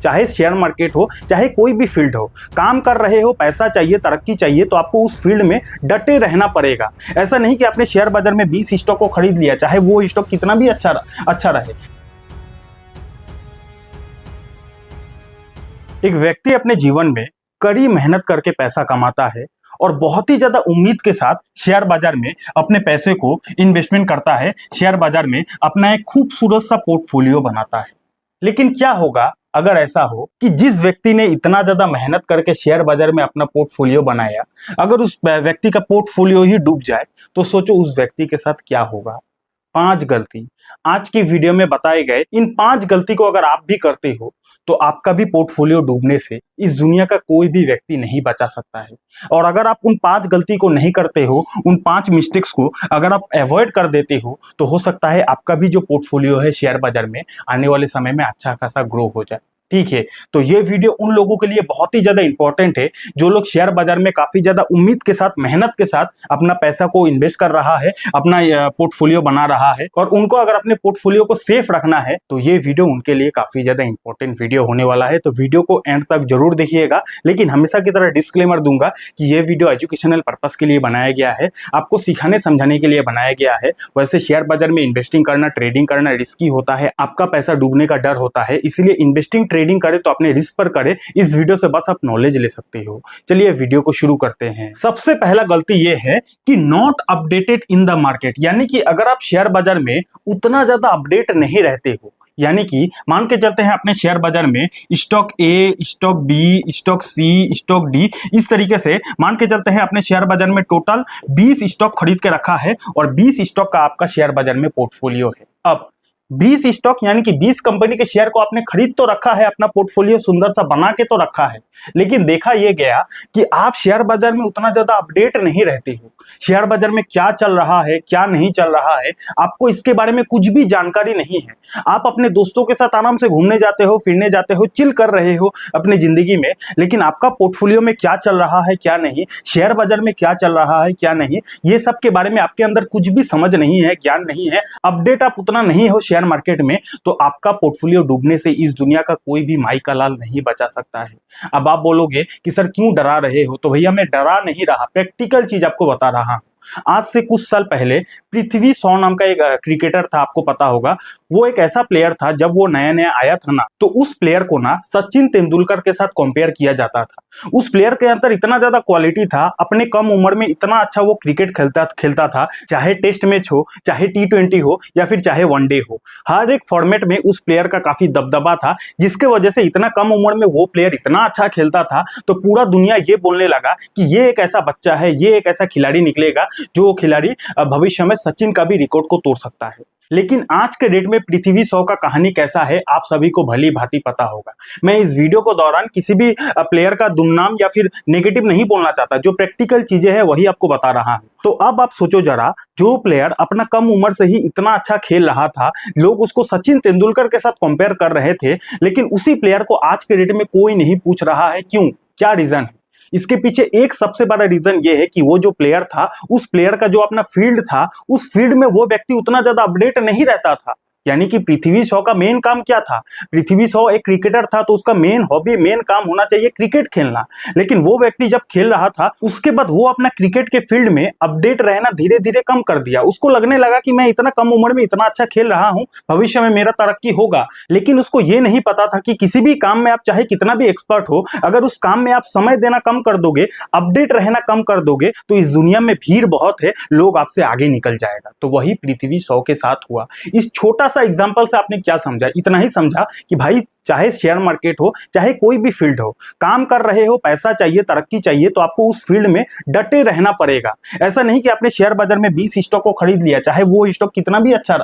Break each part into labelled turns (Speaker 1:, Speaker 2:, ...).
Speaker 1: चाहे share market हो, चाहे कोई भी फील्ड हो, काम कर रहे हो, पैसा चाहिए, तरक्की चाहिए, तो आपको उस फील्ड में डटे रहना पड़ेगा। ऐसा नहीं कि आपने शेयर बाजार में 20 स्टॉक को खरीद लिया, चाहे वो स्टॉक कितना भी अच्छा रहे। एक व्यक्ति अपने जीवन में कड़ी मेहनत करके पैसा कमाता है और बहुत ही ज्यादा उम्मीद के साथ शेयर बाजार में अपने पैसे को इन्वेस्टमेंट करता है, शेयर बाजार में अपना एक खूबसूरत सा पोर्टफोलियो बनाता है। लेकिन क्या होगा अगर ऐसा हो कि जिस व्यक्ति ने इतना ज्यादा मेहनत करके शेयर बाजार में अपना पोर्टफोलियो बनाया, अगर उस व्यक्ति का पोर्टफोलियो ही डूब जाए, तो सोचो उस व्यक्ति के साथ क्या होगा। 5 गलती आज की वीडियो में बताए गए, इन 5 गलती को अगर आप भी करते हो तो आपका भी पोर्टफोलियो डूबने से इस दुनिया का कोई भी व्यक्ति नहीं बचा सकता है। और अगर आप उन 5 गलती को नहीं करते हो, उन 5 मिस्टेक्स को अगर आप अवॉइड कर देते हो, तो हो सकता है आपका भी जो पोर्टफोलियो है शेयर बाजार में आने वाले समय में अच्छा खासा ग्रो हो जाए। ठीक है, तो ये वीडियो उन लोगों के लिए बहुत ही ज्यादा इंपॉर्टेंट है जो लोग शेयर बाजार में काफी ज्यादा उम्मीद के साथ, मेहनत के साथ अपना पैसा को इन्वेस्ट कर रहा है, अपना पोर्टफोलियो बना रहा है, और उनको अगर अपने पोर्टफोलियो को सेफ रखना है तो ये वीडियो उनके लिए काफी ज्यादा इंपॉर्टेंट वीडियो होने वाला है। तो वीडियो को एंड तक जरूर देखिएगा। लेकिन हमेशा की तरह डिस्क्लेमर दूंगा कि ये वीडियो एजुकेशनल पर्पस के लिए बनाया गया है, आपको सिखाने समझाने के लिए बनाया गया है। वैसे शेयर बाजार में इन्वेस्टिंग करना, ट्रेडिंग करना रिस्की होता है, आपका पैसा डूबने का डर होता है, इसलिए इन्वेस्टिंग ट्रेडिंग करे तो अपने रिस्क पर करे। इस वीडियो से बस आप नॉलेज ले सकते हो। चलिए वीडियो को शुरू करते हैं। सबसे पहला गलती ये है कि not updated in the market, यानी कि अगर आप शेयर बाजार में उतना ज्यादा अपडेट नहीं रहते हो, यानी कि मान के चलते हैं अपने शेयर बाजार में stock A, stock B, stock C, stock D, इस तरीके से मान के चलते हैं अपने शेयर बाजार में टोटल 20 स्टॉक खरीद के रखा है और 20 स्टॉक का आपका शेयर बाजार में पोर्टफोलियो है। अब 20 स्टॉक यानी कि 20 कंपनी के शेयर को आपने खरीद तो रखा है, अपना पोर्टफोलियो सुंदर सा बना के तो रखा है, लेकिन देखा यह गया कि आप शेयर बाजार में उतना ज्यादा अपडेट नहीं रहते हो। शेयर बाजार में क्या चल रहा है, क्या नहीं चल रहा है, आपको इसके बारे में कुछ भी जानकारी नहीं है। आप अपने दोस्तों के साथ आराम से घूमने जाते हो, फिरने जाते हो, चिल कर रहे हो अपनी जिंदगी में, लेकिन आपका पोर्टफोलियो में क्या चल रहा है, क्या नहीं, शेयर बाजार में क्या चल रहा है, क्या नहीं, ये सब के बारे में आपके अंदर कुछ भी समझ नहीं है, ज्ञान नहीं है, अपडेट आप उतना नहीं हो शेयर मार्केट में, तो आपका पोर्टफोलियो डूबने से इस दुनिया का कोई भी माई का लाल नहीं बचा सकता है। अब आप बोलोगे कि सर क्यों डरा रहे हो, तो भैया मैं डरा नहीं रहा, प्रैक्टिकल चीज आपको बता रहा हूं। आज से कुछ साल पहले पृथ्वी शॉ नाम का एक क्रिकेटर था, आपको पता होगा। वो एक ऐसा प्लेयर था, जब वो नया नया आया था ना, तो उस प्लेयर को ना सचिन तेंदुलकर के साथ कंपेयर किया जाता था। उस प्लेयर के अंदर इतना ज्यादा क्वालिटी था, अपने कम उम्र में इतना अच्छा वो क्रिकेट खेलता था, चाहे टेस्ट मैच हो, चाहे T20 हो, या फिर चाहे वनडे हो, हर एक फॉर्मेट में उस प्लेयर का काफी दबदबा था, जिसके वजह से इतना कम उम्र में वो प्लेयर इतना अच्छा खेलता था, तो पूरा दुनिया ये बोलने लगा कि ये एक ऐसा बच्चा है, ये एक ऐसा खिलाड़ी निकलेगा जो खिलाड़ी भविष्य में सचिन का भी रिकॉर्ड को तोड़ सकता है। लेकिन आज के डेट में पृथ्वी शॉ का कहानी कैसा है आप सभी को भली भांति पता होगा। मैं इस वीडियो को दौरान किसी भी प्लेयर का दुमनाम या फिर नेगेटिव नहीं बोलना चाहता, जो प्रैक्टिकल चीजें हैं वही आपको बता रहा हूं। तो अब आप सोचो जरा, जो प्लेयर अपना कम उम्र से ही इतना अच्छा खेल रहा था, लोग उसको सचिन तेंदुलकर के साथ कंपेयर कर रहे थे, लेकिन उसी प्लेयर को आज के डेट में कोई नहीं पूछ रहा है क्यों, क्या रीजन है। इसके पीछे एक सबसे बड़ा रीजन ये है कि वो जो प्लेयर था, उस प्लेयर का जो अपना फील्ड था, उस फील्ड में वो व्यक्ति उतना ज्यादा अपडेट नहीं रहता था। यानी कि पृथ्वी शॉ का मेन काम क्या था, पृथ्वी शॉ एक क्रिकेटर था, तो उसका मेन हॉबी, मेन काम होना चाहिए क्रिकेट खेलना। लेकिन वो व्यक्ति जब खेल रहा था, उसके बाद वो अपना क्रिकेट के फील्ड में अपडेट रहना धीरे धीरे कम कर दिया। उसको लगने लगा कि मैं इतना कम उम्र में इतना अच्छा खेल रहा हूं, भविष्य में मेरा तरक्की होगा। लेकिन उसको ये नहीं पता था कि किसी भी काम में आप चाहे कितना भी एक्सपर्ट हो, अगर उस काम में आप समय देना कम कर दोगे, अपडेट रहना कम कर दोगे, तो इस दुनिया में भीड़ बहुत है, लोग आपसे आगे निकल जाएगा। तो वही पृथ्वी शॉ के साथ हुआ। इस छोटा एग्जाम्पल से आपने क्या समझा, इतना ही समझा कि भाई चाहे शेयर मार्केट हो, चाहे कोई भी फील्ड हो, काम कर रहे हो, पैसा चाहिए, तरक्की चाहिए, तो आपको उस फील्ड में डटे रहना पड़ेगा। ऐसा नहीं कि आपने शेयर बाजार में 20 स्टॉक को खरीद लिया, चाहे वो स्टॉक कितना भी अच्छा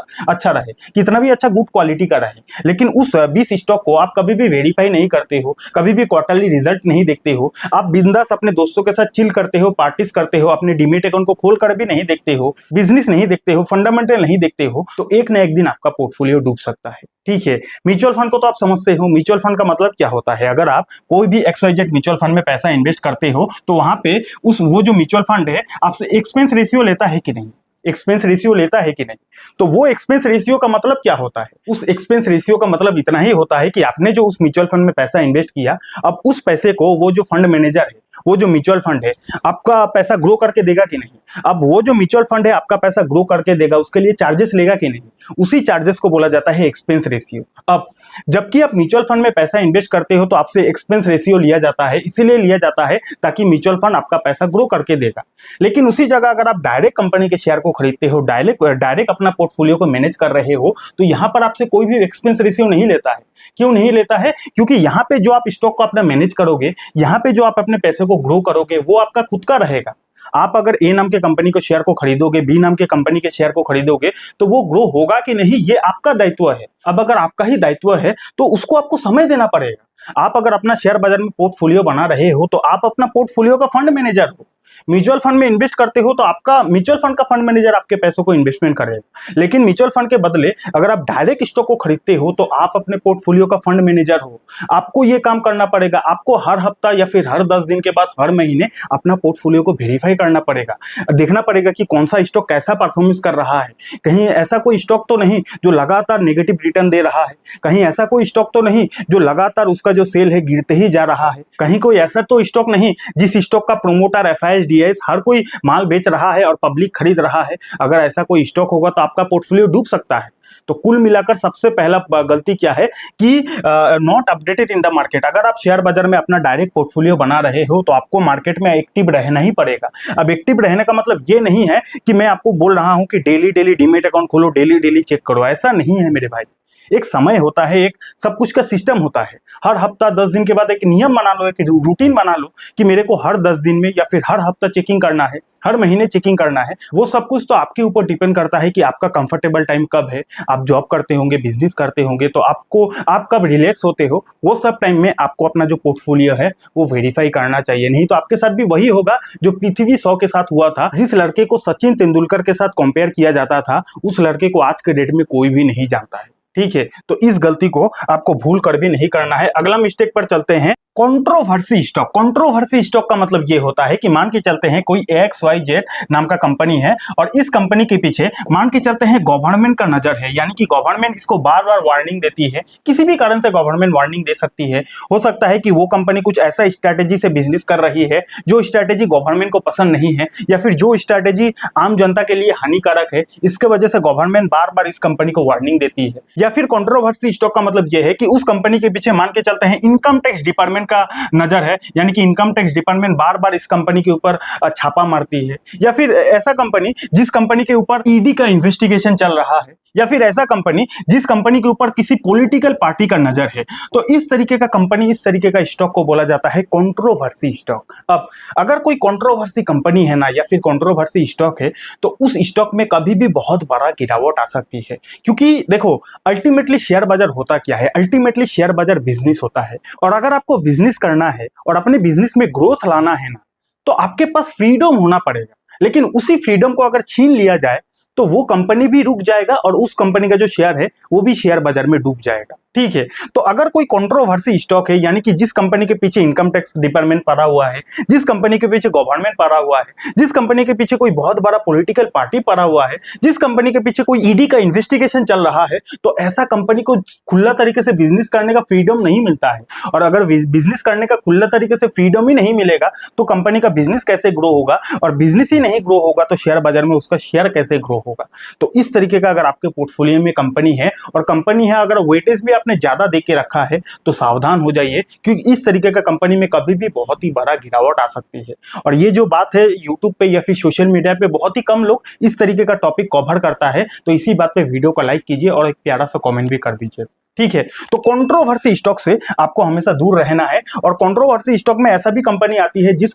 Speaker 1: रहे, कितना भी अच्छा गुड क्वालिटी का रहे, लेकिन उस 20 स्टॉक को आप कभी भी वेरीफाई नहीं करते हो, कभी भी क्वार्टरली रिजल्ट नहीं देखते हो, आप बिंदास अपने दोस्तों के साथ चिल करते हो, पार्टीज करते हो, अपने डीमेट अकाउंट को खोल कर भी नहीं देखते हो, बिजनेस नहीं देखते हो, फंडामेंटल नहीं देखते हो, तो एक ना एक दिन आपका पोर्टफोलियो डूब सकता है। ठीक है, म्यूचुअल फंड को तो आप समझते हो। म्यूचुअल फंड का मतलब क्या होता है, अगर आप कोई भी XYZ म्यूचुअल फंड में पैसा इन्वेस्ट करते हो, तो वहां पे वो जो म्यूचुअल फंड है आपसे एक्सपेंस रेशियो लेता है कि नहीं। एक्सपेंस रेशियो लेता है कि नहीं? तो वो एक्सपेंस रेशियो का मतलब क्या होता है? उस एक्सपेंस रेशियो का मतलब इतना ही होता है कि आपने जो उस म्यूचुअल फंड में पैसा इन्वेस्ट किया, अब उस पैसे को वो जो फंड मैनेजर है, वो जो म्यूचुअल फंड है, आपका पैसा ग्रो करके देगा कि नहीं? अब वो जो म्यूचुअल फंड है आपका पैसा ग्रो करके देगा, उसके लिए चार्जेस लेगा कि नहीं? उसी चार्जेस को बोला जाता है एक्सपेंस रेशियो। अब जबकि आप म्यूचुअल फंड में पैसा इन्वेस्ट करते हो तो आपसे एक्सपेंस रेशियो लिया जाता है, इसीलिए लिया जाता है ताकि म्यूचुअल फंड आपका पैसा ग्रो करके देगा। लेकिन उसी जगह अगर आप डायरेक्ट कंपनी के शेयर को खरीदते हो, डायरेक्ट अपना पोर्टफोलियो को मैनेज कर रहे हो, तो यहां पर आपसे कोई भी एक्सपेंस रेशियो नहीं लेता है। क्यों नहीं लेता है? क्योंकि यहाँ पे जो आप स्टॉक को अपना मैनेज करोगे, यहाँ पे जो आप अपने पैसे को ग्रो करोगे, वो आपका खुद का रहेगा। आप अगर ए नाम के कंपनी के शेयर को खरीदोगे, बी नाम के कंपनी के शेयर को खरीदोगे, तो वो ग्रो होगा कि नहीं, ये आपका दायित्व है। अब अगर आपका ही दायित्व है तो उसको आपको समय देना पड़ेगा। आप अगर अपना शेयर बाजार में पोर्टफोलियो बना रहे हो तो आप अपना पोर्टफोलियो का फंड मैनेजर हो। म्यूचुअल फंड में इन्वेस्ट करते हो तो आपका म्यूचुअल फंड का फंड मैनेजर आपके पैसों को इन्वेस्टमेंट करेगा। लेकिन म्यूचुअल फंड के बदले अगर आप डायरेक्ट स्टॉक को खरीदते हो तो आप अपने पोर्टफोलियो का फंड मैनेजर हो। आपको ये काम करना पड़ेगा, आपको हर हफ्ता या फिर हर 10 दिन के बाद, हर महीने अपना पोर्टफोलियो को वेरीफाई करना पड़ेगा। देखना पड़ेगा कि कौन सा स्टॉक कैसा परफॉर्मेंस कर रहा है। कहीं ऐसा कोई स्टॉक तो नहीं जो लगातार नेगेटिव रिटर्न दे रहा है, कहीं ऐसा कोई स्टॉक तो नहीं जो लगातार उसका जो सेल है गिरते ही जा रहा है, कहीं कोई ऐसा तो स्टॉक नहीं जिस स्टॉक का प्रोमोटर, एफआईएस, डीआईएस हर कोई माल बेच रहा है और पब्लिक खरीद रहा है। अगर ऐसा कोई स्टॉक होगा तो आपका पोर्टफोलियो डूब सकता है। तो कुल मिलाकर सबसे पहला गलती क्या है कि not updated in the market. अगर आप शेयर बाजार में अपना डायरेक्ट पोर्टफोलियो बना रहे हो तो आपको मार्केट में एक्टिव रहना ही पड़ेगा। अब एक्टिव रहने का मतलब ये नहीं है कि मैं आपको बोल रहा हूं कि डेली डेली डीमैट अकाउंट खोलो, डेली डेली चेक करो, ऐसा नहीं है मेरे भाई। एक समय होता है, एक सब कुछ का सिस्टम होता है। हर हफ्ता 10 दिन के बाद एक नियम बना लो, एक रूटीन बना लो कि मेरे को हर 10 दिन में या फिर हर हफ्ता चेकिंग करना है, हर महीने चेकिंग करना है। वो सब कुछ तो आपके ऊपर डिपेंड करता है कि आपका कंफर्टेबल टाइम कब है। आप जॉब करते होंगे, बिजनेस करते होंगे, तो आप कब रिलैक्स होते हो, वो सब टाइम में आपको अपना जो पोर्टफोलियो है वो वेरीफाई करना चाहिए। नहीं तो आपके साथ भी वही होगा जो पृथ्वी शॉ के साथ हुआ था। जिस लड़के को सचिन तेंदुलकर के साथ कंपेयर किया जाता था, उस लड़के को आज के डेट में कोई भी नहीं जानता है। ठीक है, तो इस गलती को आपको भूल कर भी नहीं करना है। अगला मिस्टेक पर चलते हैं, कंट्रोवर्सी स्टॉक। कंट्रोवर्सी स्टॉक का मतलब ये होता है कि मान के चलते हैं कोई XYZ नाम का कंपनी है और इस कंपनी के पीछे मान के चलते हैं गवर्नमेंट का नजर है, यानी कि गवर्नमेंट इसको बार बार वार्निंग देती है। किसी भी कारण से गवर्नमेंट वार्निंग दे सकती है। हो सकता है कि वो कंपनी कुछ ऐसा स्ट्रैटेजी से बिजनेस कर रही है जो स्ट्रैटेजी गवर्नमेंट को पसंद नहीं है, या फिर जो स्ट्रैटेजी आम जनता के लिए हानिकारक है। इसके वजह से गवर्नमेंट बार बार इस कंपनी को वार्निंग देती है। या फिर कंट्रोवर्सी स्टॉक का मतलब यह है कि उस कंपनी के पीछे मान के चलते हैं इनकम टैक्स डिपार्टमेंट का नजर है, यानी कि इनकम टैक्स डिपार्टमेंट बार बार इस कंपनी के ऊपर छापा मारती है। या फिर ऐसा कंपनी जिस कंपनी के ऊपर ईडी का इन्वेस्टिगेशन चल रहा है, या फिर ऐसा कंपनी जिस कंपनी के ऊपर किसी पॉलिटिकल पार्टी का नजर है। तो इस तरीके का कंपनी, इस तरीके का स्टॉक को बोला जाता है कंट्रोवर्सी स्टॉक। अब अगर कोई कंट्रोवर्सी कंपनी है ना, या फिर कंट्रोवर्सी स्टॉक है, तो उस स्टॉक में कभी भी बहुत बड़ा गिरावट आ सकती है। क्योंकि देखो, अल्टीमेटली शेयर बाजार होता क्या है? अल्टीमेटली शेयर बाजार बिजनेस होता है। और अगर आपको बिजनेस करना है और अपने बिजनेस में ग्रोथ लाना है ना, तो आपके पास फ्रीडम होना पड़ेगा। लेकिन उसी फ्रीडम को अगर छीन लिया जाए तो वो कंपनी भी रुक जाएगा और उस कंपनी का जो शेयर है वो भी शेयर बाजार में डूब जाएगा। ठीक है, तो अगर कोई कंट्रोवर्सी स्टॉक है, यानी कि जिस कंपनी के पीछे इनकम टैक्स डिपार्टमेंट पड़ा हुआ है, जिस कंपनी के पीछे गवर्नमेंट पड़ा हुआ है, जिस कंपनी के पीछे कोई बहुत बड़ा पॉलिटिकल पार्टी पड़ा हुआ है, जिस कंपनी के पीछे कोई ईडी का इन्वेस्टिगेशन चल रहा है, तो ऐसा कंपनी को खुला तरीके से बिजनेस करने का फ्रीडम नहीं मिलता है। और अगर बिजनेस करने का खुला तरीके से फ्रीडम ही नहीं मिलेगा तो कंपनी का बिजनेस कैसे ग्रो होगा? और बिजनेस ही नहीं ग्रो होगा तो शेयर बाजार में उसका शेयर कैसे ग्रो होगा? तो इस तरीके का अगर आपके पोर्टफोलियो में कंपनी है, और कंपनी है अगर वेटेज भी आपने ज्यादा दे के रखा है, तो सावधान हो जाइए, क्योंकि इस तरीके का कंपनी में कभी भी बहुत ही बड़ा गिरावट आ सकती है। और ये जो बात है यूट्यूब पे या फिर सोशल मीडिया पे बहुत ही कम लोग इस तरीके का टॉपिक कवर करता है। तो इसी बात पे वीडियो को लाइक कीजिए और एक प्यारा सा कमेंट भी कर दीजिए। ठीक है, तो कंट्रोवर्सी स्टॉक से आपको हमेशा दूर रहना है। और कंट्रोवर्सी स्टॉक में ऐसा भी कंपनी आती है जिस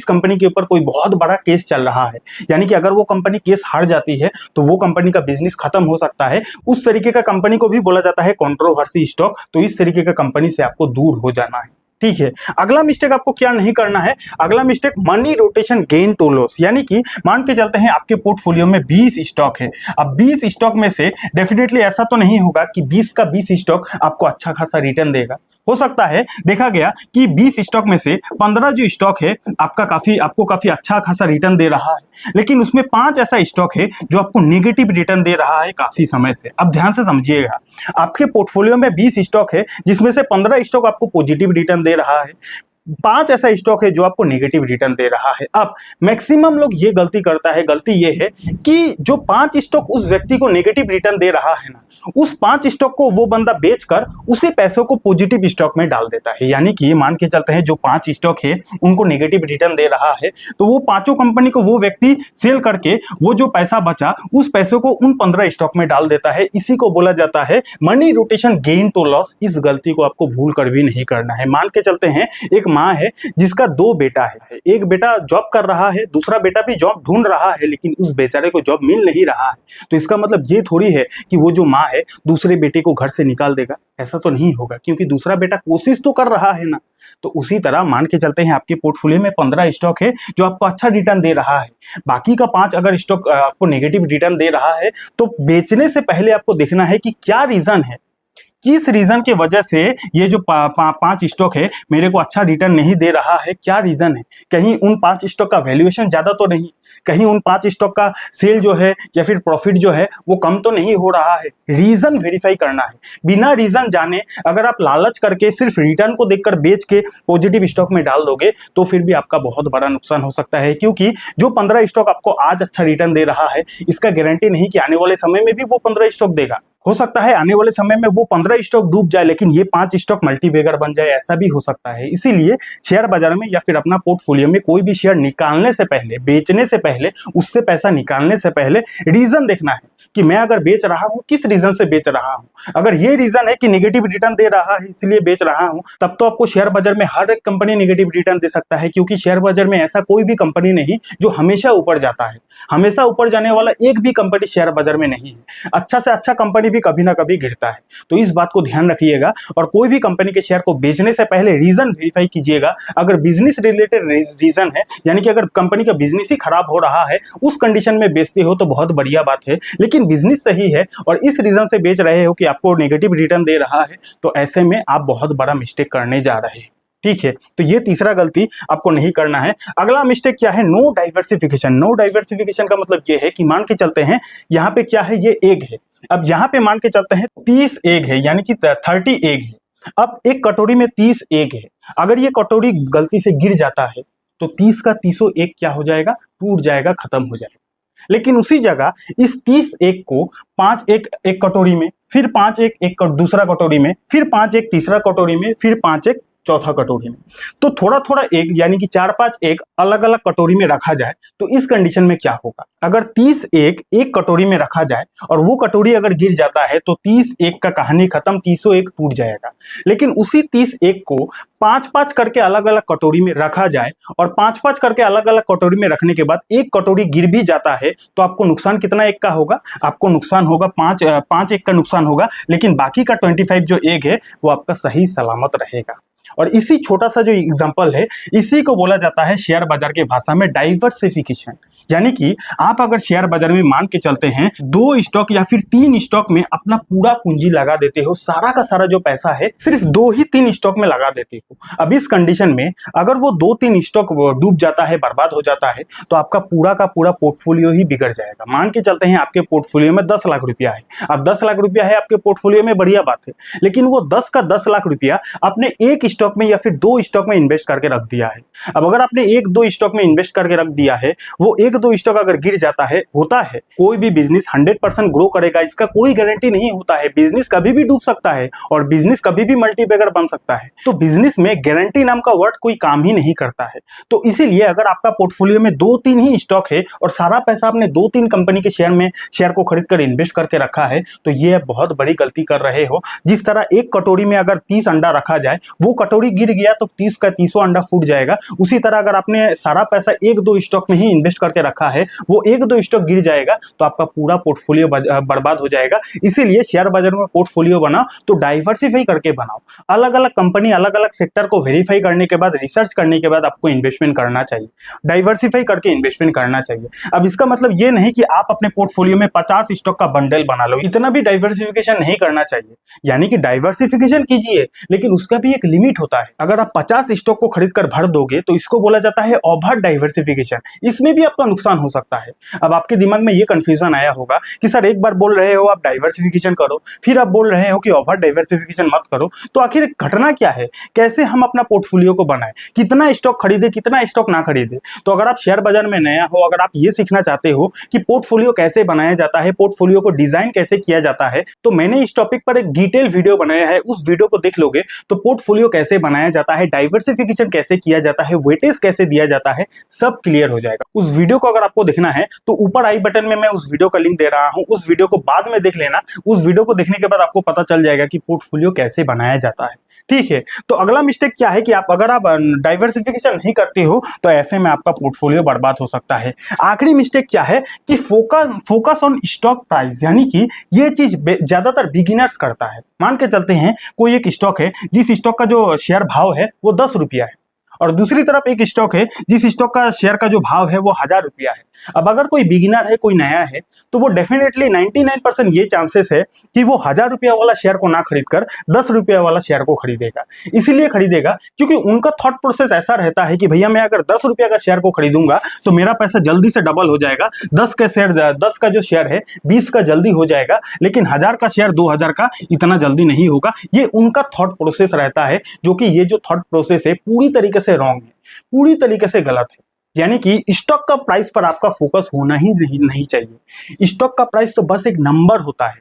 Speaker 1: कंपनी के ऊपर कोई बहुत बड़ा केस चल रहा है, यानी कि अगर वो कंपनी केस हार जाती है तो वो कंपनी का बिजनेस खत्म हो सकता है। उस तरीके का कंपनी को भी बोला जाता है कंट्रोवर्सी स्टॉक। तो इस तरीके का कंपनी से आपको दूर हो जाना है। ठीक है, अगला मिस्टेक आपको क्या नहीं करना है? अगला mistake money rotation gain to loss, यानी कि मान के चलते हैं आपके पोर्टफोलियो में 20 स्टॉक है। अब 20 स्टॉक में से डेफिनेटली ऐसा तो नहीं होगा कि 20 का 20 स्टॉक आपको अच्छा खासा रिटर्न देगा। हो सकता है देखा गया कि 20 स्टॉक में से 15 जो स्टॉक है आपको काफी अच्छा खासा रिटर्न दे रहा है, लेकिन उसमें 5 ऐसा स्टॉक है जो आपको नेगेटिव रिटर्न दे रहा है काफी समय से। अब ध्यान से समझिएगा, आपके पोर्टफोलियो में 20 स्टॉक है जिसमें से 15 स्टॉक आपको पॉजिटिव रिटर्न दे रहा है, 5 ऐसा स्टॉक है जो आपको नेगेटिव रिटर्न दे रहा है। अब मैक्सिमम लोग ये गलती करता है, गलती ये है कि जो 5 स्टॉक उस व्यक्ति को नेगेटिव रिटर्न दे रहा है ना, उस 5 स्टॉक को वो बंदा बेचकर उसी पैसों को पॉजिटिव स्टॉक में डाल देता है। यानी कि मान के चलते हैं जो 5 स्टॉक है उनको नेगेटिव रिटर्न दे रहा है, तो वो पांचों कंपनी को वो व्यक्ति सेल करके वो जो पैसा बचा उस पैसों को उन 15 स्टॉक में डाल देता है। इसी को बोला जाता है money rotation gain to loss. इस गलती को आपको भूल कर भी नहीं करना है। मान के चलते हैं एक माँ है जिसका 2 बेटा है, एक बेटा जॉब कर रहा है, दूसरा बेटा भी जॉब ढूंढ रहा है, लेकिन उस बेचारे को जॉब मिल नहीं रहा है। तो इसका मतलब ये थोड़ी है कि वो जो माँ है दूसरे बेटे को घर से निकाल देगा, ऐसा तो नहीं होगा, क्योंकि दूसरा बेटा कोशिश तो कर रहा है ना। तो उसी तरह मान के चलते हैं आपके पोर्टफोलियो में 15 स्टॉक है जो आपको अच्छा रिटर्न दे रहा है, बाकी का 5 अगर स्टॉक आपको नेगेटिव रिटर्न दे रहा है, तो बेचने से पहले आपको देखना है कि क्या रीजन है, किस रीजन की वजह से ये जो 5 स्टॉक है मेरे को अच्छा रिटर्न नहीं दे रहा है, क्या रीजन है। कहीं उन 5 स्टॉक का वैल्यूएशन ज्यादा तो नहीं, कहीं उन 5 स्टॉक का सेल जो है या फिर प्रॉफिट जो है वो कम तो नहीं हो रहा है। रीजन वेरीफाई करना है। बिना रीजन जाने अगर आप लालच करके सिर्फ रिटर्न को देखकर बेच के पॉजिटिव स्टॉक में डाल दोगे तो फिर भी आपका बहुत बड़ा नुकसान हो सकता है, क्योंकि जो 15 स्टॉक आपको आज अच्छा रिटर्न दे रहा है इसका गारंटी नहीं कि आने वाले समय में भी वो 15 स्टॉक देगा। हो सकता है आने वाले समय में वो 15 स्टॉक डूब जाए लेकिन ये 5 स्टॉक मल्टीबैगर बन जाए, ऐसा भी हो सकता है। इसीलिए शेयर बाजार में या फिर अपना पोर्टफोलियो में कोई भी शेयर निकालने से पहले, बेचने से पहले, उससे पैसा निकालने से पहले रीजन देखना है कि मैं अगर बेच रहा हूं किस रीजन से बेच रहा हूं। अगर ये रीजन है कि नेगेटिव रिटर्न दे रहा है इसलिए बेच रहा हूं, तब तो आपको शेयर बाजार में हर एक कंपनी नेगेटिव रिटर्न दे सकता है, क्योंकि शेयर बाजार में ऐसा कोई भी कंपनी नहीं जो हमेशा ऊपर जाता है। हमेशा ऊपर जाने वाला एक भी कंपनी शेयर बाजार में नहीं है। अच्छा से अच्छा कंपनी भी कभी ना कभी गिरता है, तो इस बात को ध्यान रखिएगा। और कोई भी कंपनी के शेयर को बेचने से पहले रीजन वेरीफाई कीजिएगा। अगर बिजनेस रिलेटेड रीजन है, यानी कि अगर कंपनी का बिजनेस ही खराब हो रहा है, उस कंडीशन में बेचते हो तो बहुत बढ़िया बात है। लेकिन बिजनेस सही है और इस रीजन से बेच रहे हो कि आपको नेगेटिव रिटर्न दे रहा है, तो ऐसे में आप बहुत बड़ा मिस्टेक करने जा रहे हैं। ठीक है, तो ये तीसरा गलती आपको नहीं करना है। अगला मिस्टेक क्या है, नो डाइवर्सिफिकेशन। नो डाइवर्सिफिकेशन का मतलब ये है कि मान के चलते हैं यहाँ पे क्या है, ये एग है। अब यहाँ पे मान के चलते हैं 30 एग है, यानी कि 30 एग है। अब एक कटोरी में 30 एग है, अगर ये कटोरी गलती से गिर जाता है तो 30 का 30 एग क्या हो जाएगा, टूट जाएगा, खत्म हो जाएगा। लेकिन उसी जगह इस 30 एग को 5 एग एक कटोरी में, फिर 5 एग एक दूसरा कटोरी में, फिर 5 एग तीसरा कटोरी में, फिर 5 एग चौथा कटोरी में, तो थोड़ा थोड़ा एग यानी कि 4-5 एग अलग अलग कटोरी में रखा जाए तो इस कंडीशन में क्या होगा, अगर 30 एग एक कटोरी में रखा जाए और वो कटोरी अगर गिर जाता है तो 30 एग का कहानी खत्म, 30 एग टूट जाएगा। लेकिन उसी 30 एग को 5-5 करके अलग अलग कटोरी में रखा जाए और 5-5 करके अलग अलग कटोरी में रखने के बाद एक कटोरी गिर भी जाता है तो आपको नुकसान कितना एग का होगा, आपको नुकसान होगा 5 एग का नुकसान होगा, लेकिन बाकी का 25 जो एग है वो आपका सही सलामत रहेगा। और इसी छोटा सा जो एग्जांपल है इसी को बोला जाता है शेयर बाजार के भाषा में डाइवर्सिफिकेशन। यानी कि आप अगर शेयर बाजार में मान के चलते हैं 2 स्टॉक या फिर 3 स्टॉक में अपना पूरा पूंजी लगा देते हो, सारा का सारा जो पैसा है सिर्फ 2 ही 3 स्टॉक में लगा देते हो। अब इस कंडीशन में अगर वो 2-3 स्टॉक डूब जाता है, बर्बाद हो जाता है, तो आपका पूरा का पूरा पोर्टफोलियो ही बिगड़ जाएगा। मान के चलते हैं आपके पोर्टफोलियो में 10 लाख रुपया है, अब 10 लाख रुपया है आपके पोर्टफोलियो में, बढ़िया बात है, लेकिन वो 10 का 10 लाख रुपया आपने एक स्टॉक में या फिर 2 स्टॉक में इन्वेस्ट करके रख दिया है। अब अगर आपने 1-2 स्टॉक में इन्वेस्ट करके रख दिया है, वो 1-2 स्टॉक अगर गिर जाता है, होता है कोई भी बिजनेस 100% ग्रो करेगा इसका कोई गारंटी नहीं होता है। बिजनेस कभी भी डूब सकता है और बिजनेस कभी भी मल्टीबैगर बन सकता है। तो बिजनेस में गारंटी नाम का वर्ड कोई काम ही नहीं करता है। तो इसीलिए अगर आपका पोर्टफोलियो में 2-3 ही स्टॉक है और सारा पैसा आपने 2-3 कंपनी के शेयर को खरीद कर इन्वेस्ट करके रखा है, तो ये बहुत बड़ी गलती कर रहे हो। जिस तरह एक कटोरी में अगर 30 अंडा रखा जाए, वो कटोरी गिर गया तो 30 का 30वां अंडा फूट जाएगा। उसी तरह अगर आपने सारा पैसा एक दो स्टॉक में ही इन्वेस्ट करके रखा है, वो एक दो स्टॉक गिर जाएगा तो आपका पूरा पोर्टफोलियो बर्बाद हो जाएगा। इसीलिए शेयर बाजार में पोर्टफोलियो बनाओ तो डाइवर्सिफाई करके बनाओ। अलग अलग कंपनी, अलग अलग सेक्टर को वेरीफाई करने के बाद, रिसर्च करने के बाद आपको इन्वेस्टमेंट करना चाहिए, डाइवर्सिफाई करके इन्वेस्टमेंट करना चाहिए। अब इसका मतलब ये नहीं कि आप अपने पोर्टफोलियो में 50 स्टॉक का बंडल बना लो, इतना भी डाइवर्सिफिकेशन नहीं करना चाहिए। यानी कि डाइवर्सिफिकेशन कीजिए, लेकिन उसका भी एक लिमिट होता है। अगर आप 50 स्टॉक को खरीद कर भर दोगे तो इसको बोला जाता है ओवर डाइवर्सिफिकेशन, इसमें भी आपका नुकसान हो सकता है। अब आपके दिमाग में ये कंफ्यूजन आया होगा कि सर एक बार बोल रहे हो आप डाइवर्सिफिकेशन करो, फिर आप बोल रहे हो कि ओवर डाइवर्सिफिकेशन मत करो, तो आखिर घटना क्या है? कैसे हम अपना पोर्टफोलियो को बनाएं, कितना स्टॉक खरीदे, कितना स्टॉक ना खरीदे? तो अगर आप शेयर बाजार में नया हो, अगर आप ये सीखना चाहते हो कि पोर्टफोलियो कैसे बनाया जाता है, पोर्टफोलियो को डिजाइन कैसे किया जाता है, तो मैंने इस टॉपिक पर एक डिटेल वीडियो बनाया है। उस वीडियो को देख लोगे तो पोर्टफोलियो कैसे बनाया जाता है, डाइवर्सिफिकेशन कैसे किया जाता है, वेटेज कैसे दिया जाता है, सब क्लियर हो जाएगा। उस वीडियो को अगर आपको देखना है तो ऊपर आई बटन में मैं उस वीडियो का लिंक दे रहा हूं, उस वीडियो को बाद में देख लेना। उस वीडियो को देखने के बाद आपको पता चल जाएगा कि पोर्टफोलियो कैसे बनाया जाता है। ठीक है, तो अगला मिस्टेक क्या है कि अगर आप डाइवर्सिफिकेशन नहीं करते हो तो ऐसे में आपका पोर्टफोलियो बर्बाद हो सकता है। आखिरी मिस्टेक क्या है कि फोकस ऑन स्टॉक प्राइस, यानी कि ये चीज ज्यादातर बिगिनर्स करता है। मान के चलते हैं कोई एक स्टॉक है जिस स्टॉक का जो शेयर भाव है वो 10 रुपया है, और दूसरी तरफ एक स्टॉक है जिस स्टॉक का शेयर का जो भाव है वो 1000 रुपया है। अब अगर कोई बिगिनर है, कोई नया है, तो वो डेफिनेटली 99% ये चांसेस है कि वो 1000 रुपया वाला शेयर को ना खरीदकर 10 रुपया वाला शेयर को खरीदेगा। इसीलिए खरीदेगा क्योंकि उनका थॉट प्रोसेस ऐसा रहता है कि भैया मैं अगर 10 रुपया का शेयर को खरीदूंगा तो मेरा पैसा जल्दी से डबल हो जाएगा। 10 का जो शेयर है 20 का जल्दी हो जाएगा, लेकिन 1000 का शेयर 2000 का इतना जल्दी नहीं होगा। ये उनका थॉट प्रोसेस रहता है, जो कि ये जो थॉट प्रोसेस है पूरी तरीके से रॉन्ग है, पूरी तरीके से गलत है। यानी कि स्टॉक का प्राइस पर आपका फोकस होना ही नहीं चाहिए। स्टॉक का प्राइस तो बस एक नंबर होता है।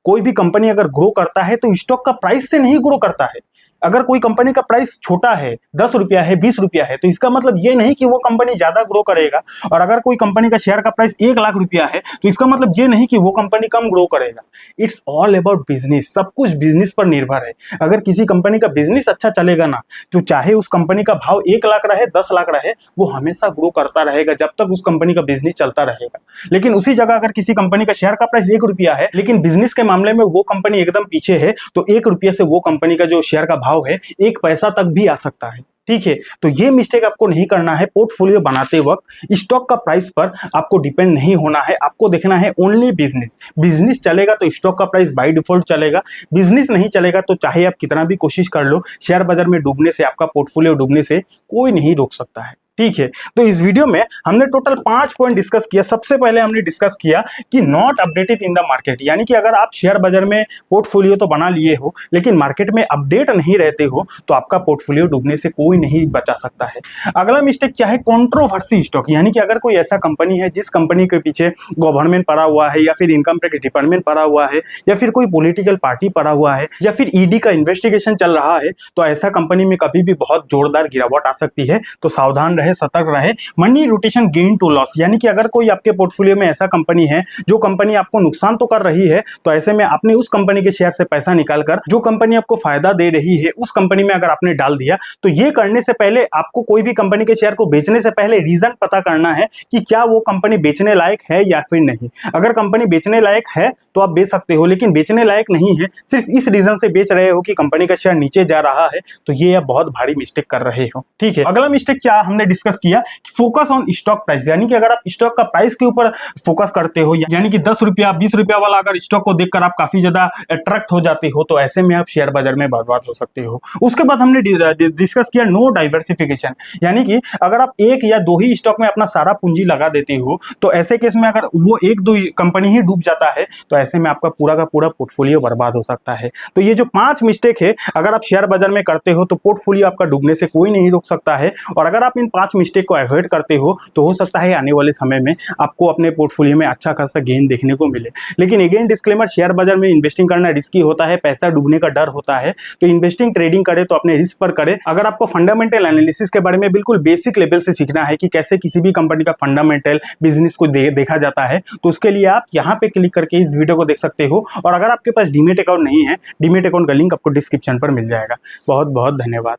Speaker 1: कोई भी कंपनी अगर ग्रो करता है तो स्टॉक का प्राइस से नहीं ग्रो करता है। अगर कोई कंपनी का प्राइस छोटा है, 10 रुपया है, 20 रुपया है, तो इसका मतलब ये नहीं कि वो कंपनी ज्यादा ग्रो करेगा। और अगर कोई कंपनी का शेयर का प्राइस 1 लाख रुपया है तो इसका मतलब ये नहीं कि वो कंपनी कम ग्रो करेगा। इट्स ऑल अबाउट बिजनेस, सब कुछ बिजनेस पर निर्भर है। अगर किसी कंपनी का बिजनेस अच्छा चलेगा ना, तो चाहे उस कंपनी का भाव 1 लाख रहे, 10 लाख रहे, वो हमेशा ग्रो करता रहेगा जब तक उस कंपनी का बिजनेस चलता रहेगा। लेकिन उसी जगह अगर किसी कंपनी का शेयर का प्राइस 1 रुपया है, लेकिन बिजनेस के मामले में वो कंपनी एकदम पीछे है, तो 1 रुपये से वो कंपनी का जो शेयर का भाव है 1 पैसा तक भी आ सकता है। ठीक है, तो ये मिस्टेक आपको नहीं करना है। पोर्टफोलियो बनाते वक्त स्टॉक का प्राइस पर आपको डिपेंड नहीं होना है। आपको देखना है ओनली बिजनेस। बिजनेस चलेगा तो स्टॉक का प्राइस बाय डिफॉल्ट चलेगा, बिजनेस नहीं चलेगा तो चाहे आप कितना भी कोशिश कर लो, शेयर बाजार में डूबने से, आपका पोर्टफोलियो डूबने से कोई नहीं रोक सकता है। ठीक है, तो इस वीडियो में हमने टोटल 5 पॉइंट डिस्कस किया। सबसे पहले हमने डिस्कस किया कि not updated in the market, यानी कि अगर आप शेयर बाजार में पोर्टफोलियो तो बना लिए हो लेकिन मार्केट में अपडेट नहीं रहते हो तो आपका पोर्टफोलियो डूबने से कोई नहीं बचा सकता है। अगला मिस्टेक क्या है? कंट्रोवर्सी स्टॉक, यानी कि अगर कोई ऐसा कंपनी है जिस कंपनी के पीछे गवर्नमेंट पड़ा हुआ है, या फिर इनकम टैक्स डिपार्टमेंट पड़ा हुआ है, या फिर कोई पॉलिटिकल पार्टी पड़ा हुआ है, या फिर ईडी का इन्वेस्टिगेशन चल रहा है, तो ऐसा कंपनी में कभी भी बहुत जोरदार गिरावट आ सकती है। तो सावधान रहे, सतर्क रहे। Money rotation gain to loss, यानी कि अगर कोई आपके पोर्टफोलियो में ऐसा कंपनी है जो कंपनी आपको नुकसान तो कर रही है, तो ऐसे में आपने उस कंपनी के शेयर से पैसा निकालकर जो कंपनी आपको फायदा दे रही है उस कंपनी में अगर आपने डाल दिया, तो ये करने से पहले आपको कोई भी कंपनी के शेयर को बेचने से पहले रीजन पता करना है कि क्या वो कंपनी बेचने लायक है या फिर नहीं। अगर कंपनी बेचने लायक है तो आप बेच सकते हो, लेकिन बेचने लायक नहीं है, सिर्फ इस रीजन से बेच रहे हो कि कंपनी का शेयर नीचे जा रहा है, तो ये आप बहुत भारी मिस्टेक कर रहे हो। ठीक है, अगला मिस्टेक क्या हमने डिस्कस किया? फोकस ऑन स्टॉक प्राइस, यानी कि अगर आप स्टॉक का प्राइस के ऊपर फोकस करते हो, यानी कि 10 रुपया 20 रुपया वाला अगर स्टॉक को देखकर आप काफी ज्यादा अट्रैक्ट हो जाते हो, तो ऐसे में आप शेयर बाजार में बर्बाद हो सकते हो। उसके बाद हमने डिस्कस किया नो डाइवर्सिफिकेशन, यानी कि अगर आप एक या दो ही स्टॉक में अपना सारा पूंजी लगा देते हो, तो ऐसे केस में अगर वो एक दो कंपनी ही डूब जाता है तो ऐसे में आपका पूरा का पूरा पोर्टफोलियो बर्बाद हो सकता है। तो ये जो 5 मिस्टेक है अगर आप शेयर बाजार में करते हो तो पोर्टफोलियो आपका डूबने से कोई नहीं रोक सकता है। और अगर आप इन 5 मिस्टेक को अवॉइड करते हो तो हो सकता है आने वाले समय में आपको अपने पोर्टफोलियो में अच्छा खासा गेन देखने को मिले। लेकिन अगेन डिस्क्लेमर, शेयर बाजार में इन्वेस्टिंग करना रिस्की होता है, पैसा डूबने का डर होता है। तो इन्वेस्टिंग ट्रेडिंग करे तो अपने रिस्क पर करे। अगर आपको फंडामेंटल एनालिसिस के बारे में बिल्कुल बेसिक लेवल से सीखना है कि कैसे किसी भी कंपनी का फंडामेंटल बिजनेस को देखा जाता है, तो उसके लिए आप यहाँ पे क्लिक करके इस वीडियो को देख सकते हो। और अगर आपके पास डीमैट अकाउंट नहीं है, डीमैट अकाउंट का लिंक आपको डिस्क्रिप्शन पर मिल जाएगा। बहुत बहुत धन्यवाद।